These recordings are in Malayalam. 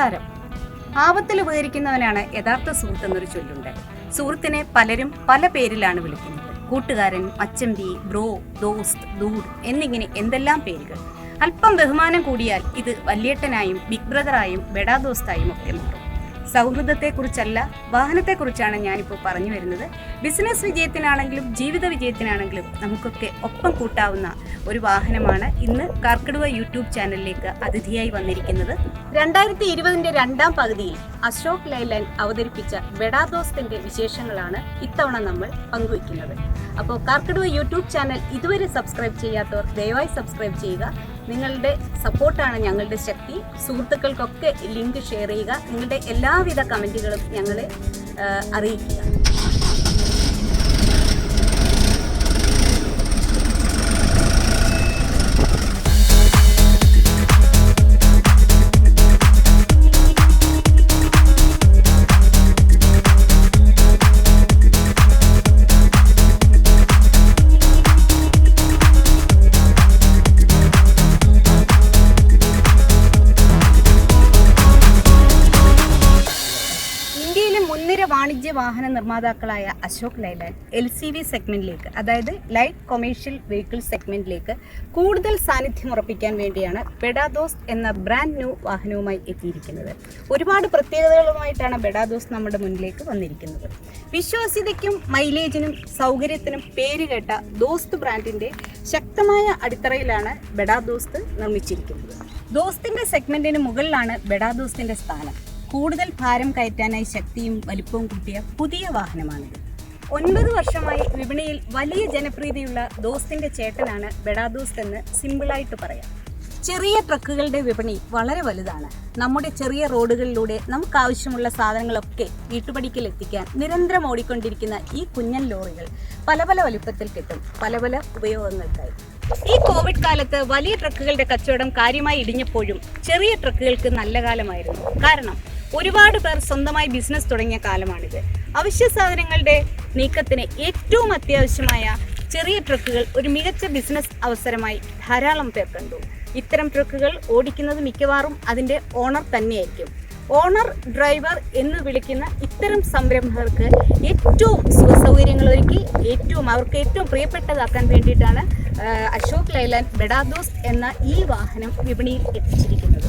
നമസ്കാരം. ആപത്തിൽ ഉപകരിക്കുന്നവനാണ് യഥാർത്ഥ സുഹൃത്ത് എന്നൊരു ചൊല്ലുണ്ട്. സുഹൃത്തിനെ പലരും പല പേരിലാണ് വിളിക്കുന്നത്. കൂട്ടുകാരൻ, മച്ചമ്പി, ബ്രോ, ദോസ്ത്, ദൂഡ് എന്നിങ്ങനെ എന്തെല്ലാം പേരുകൾ. അല്പം ബഹുമാനം കൂടിയാൽ ഇത് വല്യേട്ടനായും ബിഗ് ബ്രദറായും ബെഡാ ദോസ്തായും ഒക്കെ മാറും. സൗഹൃദത്തെക്കുറിച്ചല്ല, വാഹനത്തെക്കുറിച്ചാണ് ഞാനിപ്പോൾ പറഞ്ഞു വരുന്നത്. ബിസിനസ് വിജയത്തിനാണെങ്കിലും ജീവിത വിജയത്തിനാണെങ്കിലും നമുക്കൊക്കെ ഒപ്പം കൂട്ടാവുന്ന ഒരു വാഹനമാണ് ഇന്ന് കാർക്കിടുവ യൂട്യൂബ് ചാനലിലേക്ക് അതിഥിയായി വന്നിരിക്കുന്നത്. 2020 രണ്ടാം പകുതിയിൽ അശോക് ലൈലാൻഡ് അവതരിപ്പിച്ച ബെഡാ ദോസ്തിന്റെ വിശേഷങ്ങളാണ് ഇത്തവണ നമ്മൾ പങ്കുവയ്ക്കുന്നത്. അപ്പോൾ കാർക്കിടുവ യൂട്യൂബ് ചാനൽ ഇതുവരെ സബ്സ്ക്രൈബ് ചെയ്യാത്തവർ ദയവായി സബ്സ്ക്രൈബ് ചെയ്യുക. നിങ്ങളുടെ സപ്പോർട്ടാണ് ഞങ്ങളുടെ ശക്തി. സുഹൃത്തുക്കൾക്കൊക്കെ ലിങ്ക് ഷെയർ ചെയ്യുക. നിങ്ങളുടെ എല്ലാവിധ കമൻറ്റുകളും ഞങ്ങളെ അറിയിക്കുക. വാണിജ്യ വാഹന നിർമ്മാതാക്കളായ അശോക് ലൈലാൻഡ് LCV സെഗ്മെന്റിലേക്ക്, അതായത് ലൈറ്റ് കൊമേഴ്ഷ്യൽ വെഹിക്കിൾ സെഗ്മെന്റിലേക്ക് കൂടുതൽ സാന്നിധ്യം ഉറപ്പിക്കാൻ വേണ്ടിയാണ് ബെഡാ ദോസ്റ്റ് എന്ന ബ്രാൻഡ് ന്യൂ വാഹനവുമായി എത്തിയിരിക്കുന്നത്. ഒരുപാട് പ്രത്യേകതകളുമായിട്ടാണ് ബെഡാ ദോസ്റ്റ് നമ്മുടെ മുന്നിലേക്ക് വന്നിരിക്കുന്നത്. വിശ്വാസ്യതയ്ക്കും മൈലേജിനും സൗകര്യത്തിനും പേരുകേട്ട ദോസ്ത് ബ്രാൻഡിന്റെ ശക്തമായ അടിത്തറയിലാണ് ബെഡാ ദോസ്റ്റ് നിർമ്മിച്ചിരിക്കുന്നത്. ദോസ്തിന്റെ സെഗ്മെന്റിന് മുകളിലാണ് ബെഡാ ദോസ്തിന്റെ സ്ഥാനം. കൂടുതൽ ഭാരം കയറ്റാനായി ശക്തിയും വലിപ്പവും കൂട്ടിയ പുതിയ വാഹനമാണിത്. 9 വർഷമായി വിപണിയിൽ വലിയ ജനപ്രീതിയുള്ള ദോസ്തിന്റെ ചേട്ടനാണ് ബെഡാ ദോസ്റ്റ് എന്ന് സിമ്പിളായിട്ട് പറയാം. ചെറിയ ട്രക്കുകളുടെ വിപണി വളരെ വലുതാണ്. നമ്മുടെ ചെറിയ റോഡുകളിലൂടെ നമുക്ക് ആവശ്യമുള്ള സാധനങ്ങളൊക്കെ വീട്ടുപടിക്കൽ എത്തിക്കാൻ നിരന്തരം ഓടിക്കൊണ്ടിരിക്കുന്ന ഈ കുഞ്ഞൻ ലോറികൾ പല പല വലുപ്പത്തിൽ കിട്ടും, പല പല ഉപയോഗങ്ങൾക്കായി. ഈ കോവിഡ് കാലത്ത് വലിയ ട്രക്കുകളുടെ കച്ചവടം കാര്യമായി ഇടിഞ്ഞപ്പോഴും ചെറിയ ട്രക്കുകൾക്ക് നല്ല കാലമായിരുന്നു. കാരണം ഒരുപാട് പേർ സ്വന്തമായി ബിസിനസ് തുടങ്ങിയ കാലമാണിത്. അവശ്യ സാധനങ്ങളുടെ നീക്കത്തിന് ഏറ്റവും അത്യാവശ്യമായ ചെറിയ ട്രക്കുകൾ ഒരു മികച്ച ബിസിനസ് അവസരമായി ധാരാളം പേർ കണ്ടു. ഇത്തരം ട്രക്കുകൾ ഓടിക്കുന്നത് മിക്കവാറും അതിൻ്റെ ഓണർ തന്നെയായിരിക്കും. ഓണർ, ഡ്രൈവർ എന്ന് വിളിക്കുന്ന ഇത്തരം സംരംഭകർക്ക് ഏറ്റവും സുഖസൗകര്യങ്ങൾ ഒരുക്കി അവർക്ക് ഏറ്റവും പ്രിയപ്പെട്ടതാക്കാൻ വേണ്ടിയിട്ടാണ് അശോക് ലൈലാൻഡ് ബെഡാ ദോസ്റ്റ് എന്ന ഈ വാഹനം വിപണിയിൽ എത്തിച്ചിരിക്കുന്നത്.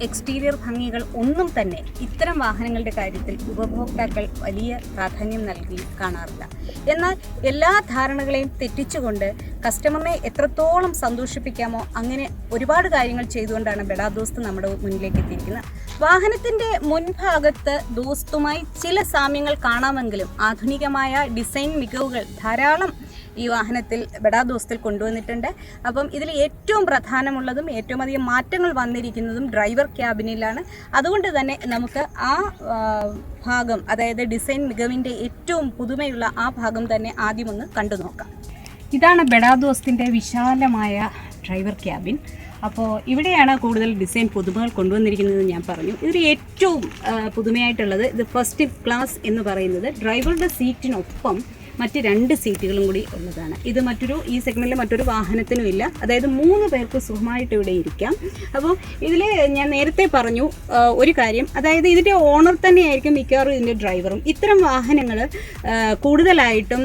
എക്സ്റ്റീരിയർ ഭംഗികൾ ഒന്നും തന്നെ ഇത്തരം വാഹനങ്ങളുടെ കാര്യത്തിൽ ഉപഭോക്താക്കൾ വലിയ പ്രാധാന്യം നൽകി കാണാറില്ല. എന്നാൽ എല്ലാ ധാരണകളെയും തെറ്റിച്ചുകൊണ്ട് കസ്റ്റമറിനെ എത്രത്തോളം സന്തോഷിപ്പിക്കാമോ അങ്ങനെ ഒരുപാട് കാര്യങ്ങൾ ചെയ്തുകൊണ്ടാണ് ബെഡാ ദോസ്റ്റ് നമ്മുടെ മുന്നിലേക്ക് എത്തിയിരിക്കുന്നത്. വാഹനത്തിൻ്റെ മുൻഭാഗത്ത് ദോസ്തുമായി ചില സാമ്യങ്ങൾ കാണാമെങ്കിലും ആധുനികമായ ഡിസൈൻ മികവുകൾ ധാരാളം ഈ വാഹനത്തിൽ ബെഡാ ദോസ്തിൽ കൊണ്ടുവന്നിട്ടുണ്ട്. അപ്പം ഇതിൽ ഏറ്റവും പ്രധാനമുള്ളതും ഏറ്റവും അധികം മാറ്റങ്ങൾ വന്നിരിക്കുന്നതും ഡ്രൈവർ ക്യാബിനിലാണ്. അതുകൊണ്ട് തന്നെ നമുക്ക് ആ ഭാഗം, അതായത് ഡിസൈൻ മികവിൻ്റെ ഏറ്റവും പുതുമയുള്ള ആ ഭാഗം തന്നെ ആദ്യമൊന്ന് കണ്ടു നോക്കാം. ഇതാണ് ബെഡാ ദോസ്തിൻ്റെ വിശാലമായ ഡ്രൈവർ ക്യാബിൻ. അപ്പോൾ ഇവിടെയാണ് കൂടുതൽ ഡിസൈൻ പുതുമകൾ കൊണ്ടുവന്നിരിക്കുന്നത് ഞാൻ പറഞ്ഞു. ഇതിൽ ഏറ്റവും പുതുമയായിട്ടുള്ളത് ഇത് ഫസ്റ്റ് ക്ലാസ് എന്ന് പറയുന്നത് ഡ്രൈവറുടെ സീറ്റിനൊപ്പം മറ്റ് 2 സീറ്റുകളും കൂടി ഉള്ളതാണ്. ഇത് ഈ സെഗ്മെൻറ്റിൽ മറ്റൊരു വാഹനത്തിനും ഇല്ല. അതായത് 3 പേർക്ക് സുഖമായിട്ട് ഇവിടെ ഇരിക്കാം. അപ്പോൾ ഇതിൽ ഞാൻ നേരത്തെ പറഞ്ഞു ഒരു കാര്യം, അതായത് ഇതിൻ്റെ ഓണർ തന്നെയായിരിക്കും മിക്കവാറും ഇതിൻ്റെ ഡ്രൈവറും. ഇത്തരം വാഹനങ്ങൾ കൂടുതലായിട്ടും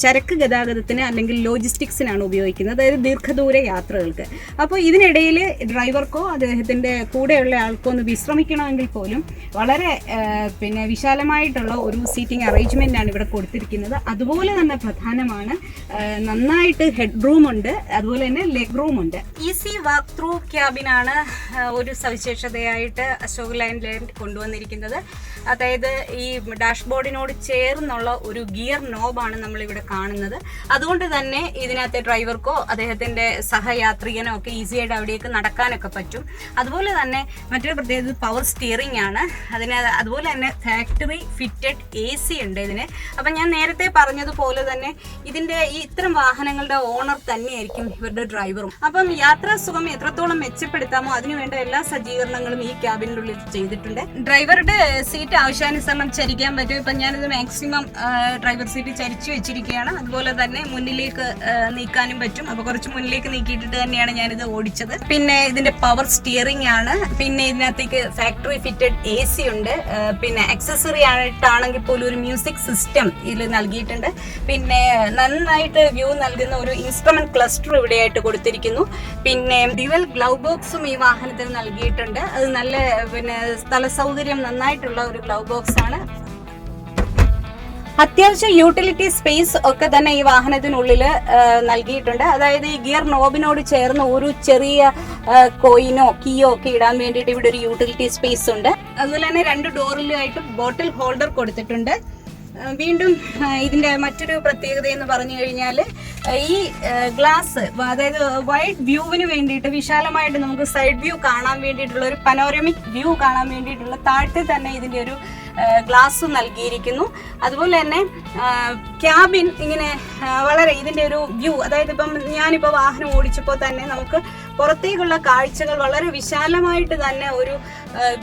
ചരക്ക് ഗതാഗതത്തിന് അല്ലെങ്കിൽ ലോജിസ്റ്റിക്സിനാണ് ഉപയോഗിക്കുന്നത്, അതായത് ദീർഘദൂര യാത്രകൾക്ക്. അപ്പോൾ ഇതിനിടയിൽ ഡ്രൈവർക്കോ അദ്ദേഹത്തിൻ്റെ കൂടെയുള്ള ആൾക്കോ ഒന്ന് വിശ്രമിക്കണമെങ്കിൽ പോലും വളരെ വിശാലമായിട്ടുള്ള ഒരു സീറ്റിംഗ് അറേഞ്ച്മെൻറ്റാണ് ഇവിടെ കൊടുത്തിരിക്കുന്നത്. അതുപോലെ തന്നെ പ്രധാനമാണ്, നന്നായിട്ട് ഹെഡ് റൂം ഉണ്ട്, അതുപോലെ തന്നെ ലെഗ് റൂം ഉണ്ട്. ഈസി വാക്ക് ത്രൂ ക്യാബിനാണ് ഒരു സവിശേഷതയായിട്ട് അശോക് ലൈലാൻഡ് കൊണ്ടുവന്നിരിക്കുന്നത്. അതായത് ഈ ഡാഷ്ബോർഡിനോട് ചേർന്നുള്ള ഒരു ഗിയർ നോബാണ് നമ്മളിവിടെ കാണുന്നത്. അതുകൊണ്ട് തന്നെ ഇതിനകത്തെ ഡ്രൈവർക്കോ അദ്ദേഹത്തിൻ്റെ സഹയാത്രികനോ ഒക്കെ ഈസിയായിട്ട് അവിടേക്ക് നടക്കാനൊക്കെ പറ്റും. അതുപോലെ തന്നെ മറ്റൊരു പ്രത്യേകത പവർ സ്റ്റിയറിംഗ് ആണ്. അതുപോലെ തന്നെ ഫാക്ടറി ഫിറ്റഡ് AC ഉണ്ട് ഇതിന്. അപ്പം ഞാൻ നേരത്തെ പറഞ്ഞത് പറഞ്ഞതുപോലെ തന്നെ ഇതിന്റെ ഈ ഇത്തരം വാഹനങ്ങളുടെ ഓണർ തന്നെയായിരിക്കും ഇവരുടെ ഡ്രൈവറും. അപ്പം യാത്രാ സുഖം എത്രത്തോളം മെച്ചപ്പെടുത്താമോ അതിനുവേണ്ട എല്ലാ സജ്ജീകരണങ്ങളും ഈ ക്യാബിനുള്ളിൽ ചെയ്തിട്ടുണ്ട്. ഡ്രൈവറുടെ സീറ്റ് ആവശ്യാനുസരണം ചരിക്കാൻ പറ്റും. ഇപ്പം ഞാനിത് മാക്സിമം ഡ്രൈവർ സീറ്റ് ചരിച്ചു വെച്ചിരിക്കുകയാണ്. അതുപോലെ തന്നെ മുന്നിലേക്ക് നീക്കാനും പറ്റും. അപ്പോൾ കുറച്ച് മുന്നിലേക്ക് നീക്കിയിട്ടിട്ട് തന്നെയാണ് ഞാനിത് ഓടിച്ചത്. പിന്നെ ഇതിന്റെ പവർ സ്റ്റിയറിംഗ് ആണ്. പിന്നെ ഇതിനകത്തേക്ക് ഫാക്ടറി ഫിറ്റഡ് AC ഉണ്ട്. പിന്നെ ആക്സസറി ആയിട്ടാണെങ്കിൽ പോലും ഒരു മ്യൂസിക് സിസ്റ്റം ഇതിൽ നൽകിയിട്ടുണ്ട്. പിന്നെ നന്നായിട്ട് വ്യൂ നൽകുന്ന ഒരു ഇൻസ്ട്രുമെന്റ് ക്ലസ്റ്റർ ഇവിടെയായിട്ട് കൊടുത്തിരിക്കുന്നു. പിന്നെ ഡ്യുവൽ ഗ്ലൗ ബോക്സും ഈ വാഹനത്തിന് നൽകിയിട്ടുണ്ട്. അത് നല്ല പിന്നെ സ്ഥല സൗകര്യം നന്നായിട്ടുള്ള ഒരു ഗ്ലൗ ബോക്സ് ആണ്. അത്യാവശ്യം യൂട്ടിലിറ്റി സ്പേസ് ഒക്കെ തന്നെ ഈ വാഹനത്തിനുള്ളിൽ നൽകിയിട്ടുണ്ട്. അതായത് ഈ ഗിയർ നോബിനോട് ചേർന്ന് ഒരു ചെറിയ കോയിനോ കീയോ ഒക്കെ ഇടാൻ വേണ്ടിയിട്ട് ഇവിടെ ഒരു യൂട്ടിലിറ്റി സ്പേസ് ഉണ്ട്. അതുപോലെ തന്നെ 2 ഡോറിലായിട്ട് ബോട്ടിൽ ഹോൾഡർ കൊടുത്തിട്ടുണ്ട്. വീണ്ടും ഇതിന്റെ മറ്റൊരു പ്രത്യേകത എന്ന് പറഞ്ഞു കഴിഞ്ഞാൽ ഈ ഗ്ലാസ്, അതായത് വൈഡ് വ്യൂവിന് വേണ്ടിയിട്ട് വിശാലമായിട്ട് നമുക്ക് സൈഡ് വ്യൂ കാണാൻ വേണ്ടിയിട്ടുള്ള ഒരു പനോരമിക് വ്യൂ കാണാൻ വേണ്ടിയിട്ടുള്ള താഴത്തെ തന്നെ ഇതിന്റെ ഒരു ഗ്ലാസ് നൽകിയിരിക്കുന്നു. അതുപോലെ തന്നെ ക്യാബിൻ ഇങ്ങനെ വളരെ ഇതിന്റെ ഒരു വ്യൂ, അതായത് ഇപ്പം ഞാനിപ്പോൾ വാഹനം ഓടിച്ചപ്പോൾ തന്നെ നമുക്ക് പുറത്തേക്കുള്ള കാഴ്ചകൾ വളരെ വിശാലമായിട്ട് തന്നെ ഒരു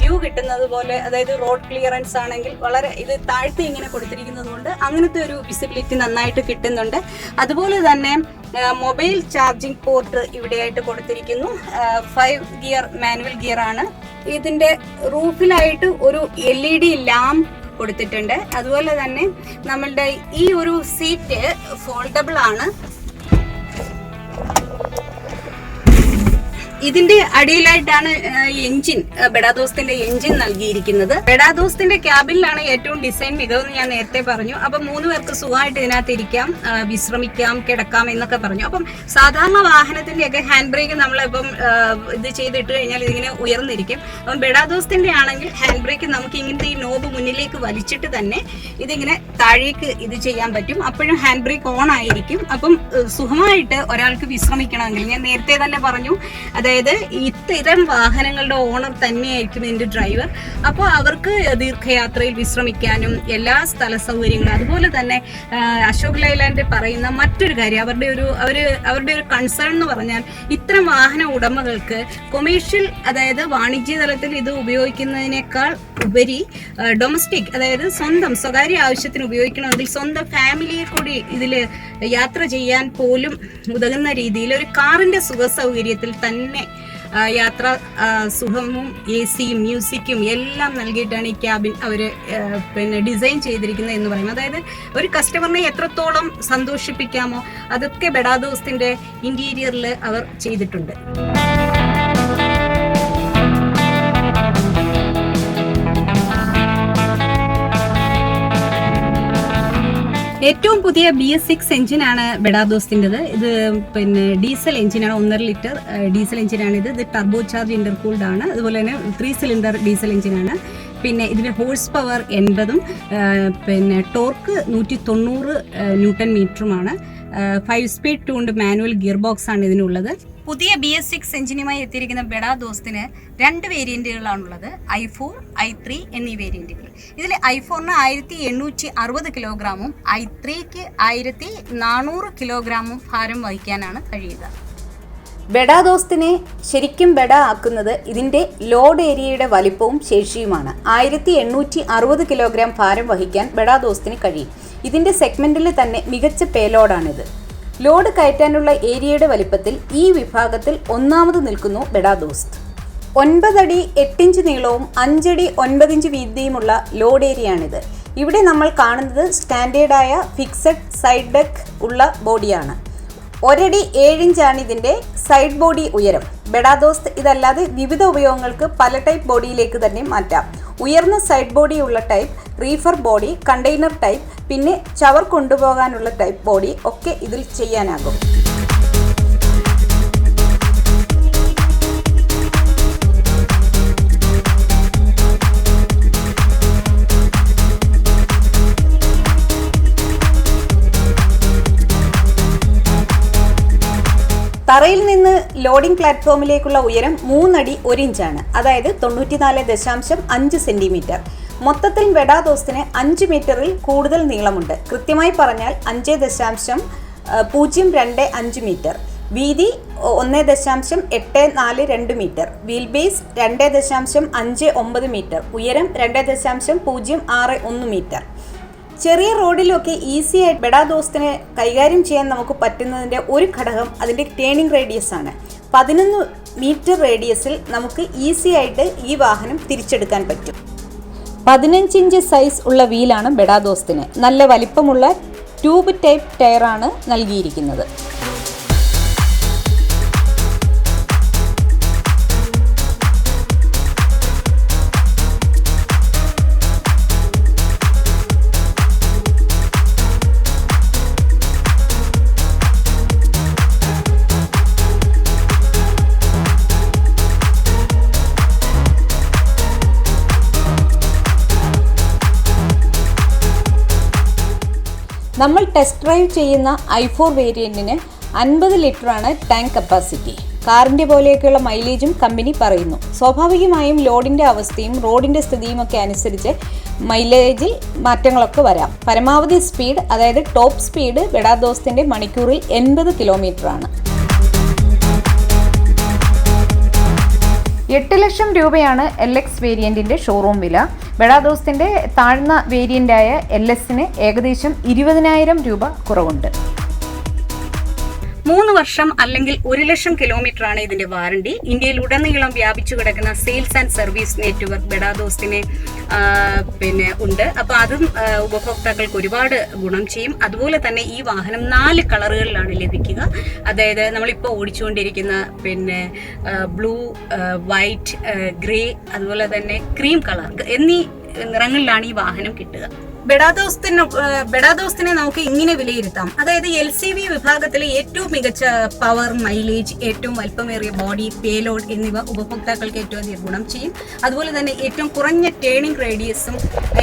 വ്യൂ കിട്ടുന്നത് പോലെ, അതായത് റോഡ് ക്ലിയറൻസ് ആണെങ്കിൽ വളരെ ഇത് താഴ്ത്തി ഇങ്ങനെ കൊടുത്തിരിക്കുന്നത് കൊണ്ട് അങ്ങനത്തെ ഒരു വിസിബിലിറ്റി നന്നായിട്ട് കിട്ടുന്നുണ്ട്. അതുപോലെ തന്നെ മൊബൈൽ ചാർജിംഗ് പോർട്ട് ഇവിടെയായിട്ട് കൊടുത്തിരിക്കുന്നു. 5 ഗിയർ മാനുവൽ ഗിയർ ആണ്. ഇതിന്റെ റൂഫിലായിട്ട് ഒരു LED ലാമ്പ് കൊടുത്തിട്ടുണ്ട്. അതുപോലെ തന്നെ നമ്മളുടെ ഈ ഒരു സീറ്റ് ഫോൾഡബിൾ ആണ്. ഇതിന്റെ അടിയിലായിട്ടാണ് എഞ്ചിൻ, ബഡാ ദോസ്തിന്റെ എഞ്ചിൻ നൽകിയിരിക്കുന്നത്. ബഡാ ദോസ്തിന്റെ ക്യാബിനിലാണ് ഏറ്റവും ഡിസൈൻ മികവെന്ന് ഞാൻ നേരത്തെ പറഞ്ഞു. അപ്പം 3 പേർക്ക് സുഖമായിട്ട് ഇതിനകത്ത് ഇരിക്കാം, വിശ്രമിക്കാം, കിടക്കാം എന്നൊക്കെ പറഞ്ഞു. അപ്പം സാധാരണ വാഹനത്തിന്റെ ഒക്കെ ഹാൻഡ് ബ്രേക്ക് നമ്മളിപ്പം ഇത് ചെയ്തിട്ട് കഴിഞ്ഞാൽ ഇതിങ്ങനെ ഉയർന്നിരിക്കും. അപ്പം ബഡാ ദോസ്തിന്റെ ആണെങ്കിൽ ഹാൻഡ് ബ്രേക്ക് നമുക്ക് ഇങ്ങനത്തെ ഈ നോബ് മുന്നിലേക്ക് വലിച്ചിട്ട് തന്നെ ഇതിങ്ങനെ താഴേക്ക് ഇത് ചെയ്യാൻ പറ്റും. അപ്പോഴും ഹാൻഡ് ബ്രേക്ക് ഓൺ ആയിരിക്കും. അപ്പം സുഖമായിട്ട് ഒരാൾക്ക് വിശ്രമിക്കണമെങ്കിൽ, ഞാൻ നേരത്തെ തന്നെ പറഞ്ഞു, അതായത് ഇത്തരം വാഹനങ്ങളുടെ ഓണർ തന്നെയായിരിക്കും ഇതിന്റെ ഡ്രൈവർ. അപ്പോൾ അവർക്ക് ദീർഘയാത്രയിൽ വിശ്രമിക്കാനും എല്ലാ സ്ഥല സൗകര്യങ്ങളും, അതുപോലെ തന്നെ അശോക് ലൈലാൻഡ് പറയുന്ന മറ്റൊരു കാര്യം, അവരുടെ ഒരു കൺസേൺ എന്ന് പറഞ്ഞാൽ ഇത്തരം വാഹന ഉടമകൾക്ക് കൊമേഴ്ഷ്യൽ, അതായത് വാണിജ്യ തലത്തിൽ ഇത് ഉപയോഗിക്കുന്നതിനേക്കാൾ ഉപരി ഡൊമസ്റ്റിക്, അതായത് സ്വന്തം സ്വകാര്യ ആവശ്യത്തിന് ഉപയോഗിക്കണമെങ്കിൽ സ്വന്തം ഫാമിലിയെ കൂടി ഇതിൽ യാത്ര ചെയ്യാൻ പോലും ഉതകുന്ന രീതിയിൽ ഒരു കാറിന്റെ സുഖ സൗകര്യത്തിൽ തന്നെ യാത്ര സുഖവും AC-യും മ്യൂസിക്കും എല്ലാം നൽകിയിട്ടാണ് ഈ ക്യാബിൻ അവർ പിന്നെ ഡിസൈൻ ചെയ്തിരിക്കുന്നത് എന്ന് പറയുന്നത്. അതായത് ഒരു കസ്റ്റമറിനെ എത്രത്തോളം സന്തോഷിപ്പിക്കാമോ അതൊക്കെ ബഡാ ദോസ്തിന്റെ ഇന്റീരിയറിൽ അവർ ചെയ്തിട്ടുണ്ട്. ഏറ്റവും പുതിയ BS6 എഞ്ചിനാണ് ബഡാ ദോസ്തിൻ്റെത്. ഇത് പിന്നെ ഡീസൽ എഞ്ചിനാണ്, 1.5 ലിറ്റർ ഡീസൽ എഞ്ചിനാണ് ഇത് ടർബോ ചാർജ് ഇന്റർകൂൾഡ് ആണ്. അതുപോലെ തന്നെ 3 സിലിണ്ടർ ഡീസൽ എഞ്ചിനാണ്. പിന്നെ ഇതിന്റെ ഹോഴ്സ് പവർ 80-ഉം പിന്നെ ടോർക്ക് 190 ന്യൂട്ടൺ മീറ്ററുമാണ്. 5 സ്പീഡ് 2 മാനുവൽ ഗിയർ ബോക്സ് ആണ് ഇതിനുള്ളത്. പുതിയ BS6 എഞ്ചിനുമായി എത്തിയിരിക്കുന്ന ബഡാ ദോസ്തിന് 2 വേരിയന്റുകളാണുള്ളത്, i4, i3 എന്നീ വേരിയന്റുകൾ. ഇതിൽ i4-ന് 1860 കിലോഗ്രാമും i3-ക്ക് 1400 കിലോഗ്രാമും ഭാരം വഹിക്കാനാണ് കഴിയുക. ബഡാ ദോസ്തിനെ ശരിക്കും ബഡാ ആക്കുന്നത് ഇതിന്റെ ലോഡ് ഏരിയയുടെ വലിപ്പവും ശേഷിയുമാണ്. 1860 കിലോഗ്രാം ഭാരം വഹിക്കാൻ ബഡാ ദോസ്തിന് കഴിയും. ഇതിന്റെ സെഗ്മെന്റിൽ തന്നെ മികച്ച പേലോഡാണിത്. ലോഡ് കയറ്റാനുള്ള ഏരിയയുടെ വലിപ്പത്തിൽ ഈ വിഭാഗത്തിൽ ഒന്നാമത് നിൽക്കുന്നു ബഡാ ദോസ്ത്. 9 അടി 8 ഇഞ്ച് നീളവും 5 അടി 9 ഇഞ്ച് വീതിയുമുള്ള ലോഡ് ഏരിയയാണിത്. ഇവിടെ നമ്മൾ കാണുന്നത് സ്റ്റാൻഡേർഡായ ഫിക്സഡ് സൈഡ് ഡെക്ക് ഉള്ള ബോഡിയാണ്. 1 അടി 7 ഇഞ്ചാണ് ഇതിൻ്റെ സൈഡ് ബോഡി ഉയരം. ബഡാ ദോസ്ത് ഇതല്ലാതെ വിവിധ ഉപയോഗങ്ങൾക്ക് പല ടൈപ്പ് ബോഡിയിലേക്ക് തന്നെ മാറ്റാം. ഉയർന്ന സൈഡ് ബോഡി ഉള്ള type, reefer body, container type, പിന്നെ ചവർ കൊണ്ടുപോകാനുള്ള ടൈപ്പ് ബോഡി ഒക്കെ ഇതിൽ ചെയ്യാനാകും. തറയിൽ നിന്ന് ലോഡിംഗ് പ്ലാറ്റ്ഫോമിലേക്കുള്ള ഉയരം 3 അടി 1 ഇഞ്ചാണ്, അതായത് 94.5 സെന്റിമീറ്റർ. മൊത്തത്തിൽ ബെഡാ ദോസ്തിന് 5 മീറ്ററിൽ കൂടുതൽ നീളമുണ്ട്. കൃത്യമായി പറഞ്ഞാൽ 5.025 മീറ്റർ. വീതി 1.842 മീറ്റർ. Wheel base 2.59 metre. ഉയരം 2.061 മീറ്റർ. ചെറിയ റോഡിലൊക്കെ ഈസി ആയിട്ട് ബെഡാ ദോസ്തിനെ കൈകാര്യം ചെയ്യാൻ നമുക്ക് പറ്റുന്നതിൻ്റെ ഒരു ഘടകം അതിൻ്റെ ടേണിംഗ് റേഡിയസ് ആണ്. 11 മീറ്റർ റേഡിയസിൽ നമുക്ക് ഈസി ആയിട്ട് ഈ വാഹനം തിരിച്ചെടുക്കാൻ പറ്റും. 15 ഇഞ്ച് സൈസ് ഉള്ള വീലാണ് ബെഡാ ദോസ്തിന്. നല്ല വലിപ്പമുള്ള ട്യൂബ് ടൈപ്പ് ടയറാണ് നൽകിയിരിക്കുന്നത്. നമ്മൾ ടെസ്റ്റ് ഡ്രൈവ് ചെയ്യുന്ന i4 വേരിയൻറ്റിന് 50 ലിറ്ററാണ് ടാങ്ക് കപ്പാസിറ്റി. കാറിൻ്റെ പോലെയൊക്കെയുള്ള മൈലേജും കമ്പനി പറയുന്നു. സ്വാഭാവികമായും ലോഡിൻ്റെ അവസ്ഥയും റോഡിൻ്റെ സ്ഥിതിയുമൊക്കെ അനുസരിച്ച് മൈലേജിൽ മാറ്റങ്ങളൊക്കെ വരാം. പരമാവധി സ്പീഡ്, അതായത് ടോപ്പ് സ്പീഡ് ബെഡാ ദോസ്തിൻ്റെ മണിക്കൂറിൽ 80 കിലോമീറ്ററാണ്. 8 ലക്ഷം രൂപയാണ് LX വേരിയൻറ്റിൻ്റെ ഷോറൂം വില. ബെഡാ ദോസ്തിൻ്റെ താഴ്ന്ന വേരിയൻ്റായ LSന് ഏകദേശം 20,000 രൂപ കുറവുണ്ട്. 3 വർഷം അല്ലെങ്കിൽ 1 ലക്ഷം കിലോമീറ്ററാണ് ഇതിന്റെ വാറണ്ടി. ഇന്ത്യയിലുടനീളം വ്യാപിച്ചു കിടക്കുന്ന സെയിൽസ് ആൻഡ് സർവീസ് നെറ്റ്വർക്ക് ബെഡാ ദോസ്തിന് ഉണ്ട്. അപ്പോൾ അതും ഉപഭോക്താക്കൾക്ക് ഒരുപാട് ഗുണം ചെയ്യും. അതുപോലെ തന്നെ ഈ വാഹനം 4 കളറുകളിലാണ് ലഭിക്കുക. അതായത് നമ്മളിപ്പോൾ ഓടിച്ചുകൊണ്ടിരിക്കുന്ന ബ്ലൂ, വൈറ്റ്, ഗ്രേ, അതുപോലെ തന്നെ ക്രീം കളർ എന്നീ നിറങ്ങളിലാണ് ഈ വാഹനം കിട്ടുക. ബെഡാ ദോസ്തിനെ നമുക്ക് ഇങ്ങനെ വിലയിരുത്താം. അതായത് LCV വിഭാഗത്തിലെ ഏറ്റവും മികച്ച പവർ, മൈലേജ്, ഏറ്റവും വലിപ്പമേറിയ ബോഡി, പേലോഡ് എന്നിവ ഉപഭോക്താക്കൾക്ക് ഏറ്റവും അധികം ഗുണം ചെയ്യും. അതുപോലെ തന്നെ ഏറ്റവും കുറഞ്ഞ ടേണിംഗ് റേഡിയസും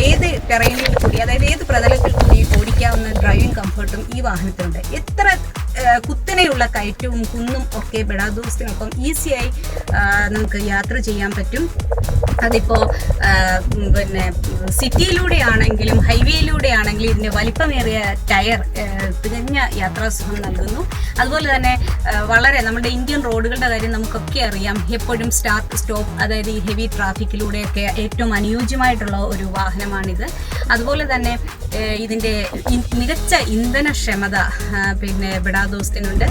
ഏത് ടെറൈനിൽ കൂടി, അതായത് ഏത് പ്രതലത്തിൽ കൂടി ഓടിക്കാവുന്ന ഡ്രൈവിംഗ് കംഫർട്ടും ഈ വാഹനത്തിലുണ്ട്. എത്ര കുത്തനെയുള്ള കയറ്റവും കുന്നും ഒക്കെ ബെഡാ ദോസ്തിനൊപ്പം ഈസിയായി നമുക്ക് യാത്ര ചെയ്യാൻ പറ്റും. അതിപ്പോൾ സിറ്റിയിലൂടെ ആണെങ്കിലും ഹൈവേയിലൂടെ ആണെങ്കിലും ഇതിൻ്റെ വലിപ്പമേറിയ ടയർ തികഞ്ഞ യാത്രാസുഖം നൽകുന്നു. അതുപോലെ തന്നെ വളരെ നമ്മുടെ ഇന്ത്യൻ റോഡുകളുടെ കാര്യം നമുക്കൊക്കെ അറിയാം. എപ്പോഴും സ്റ്റാർട്ട് സ്റ്റോപ്പ്, അതായത് ഈ ഹെവി ട്രാഫിക്കിലൂടെയൊക്കെ ഏറ്റവും അനുയോജ്യമായിട്ടുള്ള ഒരു വാഹനമാണിത്. അതുപോലെ തന്നെ ഇതിൻ്റെ മികച്ച ഇന്ധനക്ഷമത ബെഡാ ദോസ്തിനുണ്ട്.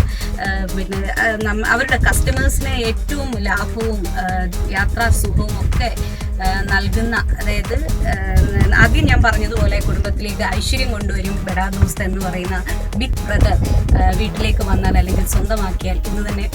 അവരുടെ കസ്റ്റമേഴ്സിന് ഏറ്റവും ലാഭവും യാത്രാസുഖവും ഒക്കെ നൽകുന്ന, അതായത് ആദ്യം ഞാൻ പറഞ്ഞതുപോലെ കുടുംബത്തിലേക്ക് ഐശ്വര്യം കൊണ്ടുവരും ബെഡാ ദോസ്ത് എന്ന് പറയുന്ന ബിഗ് ബ്രദർ വീട്ടിലേക്ക് വന്നാൽ അല്ലെങ്കിൽ സ്വന്തമാക്കിയാൽ ഇന്ന് തന്നെ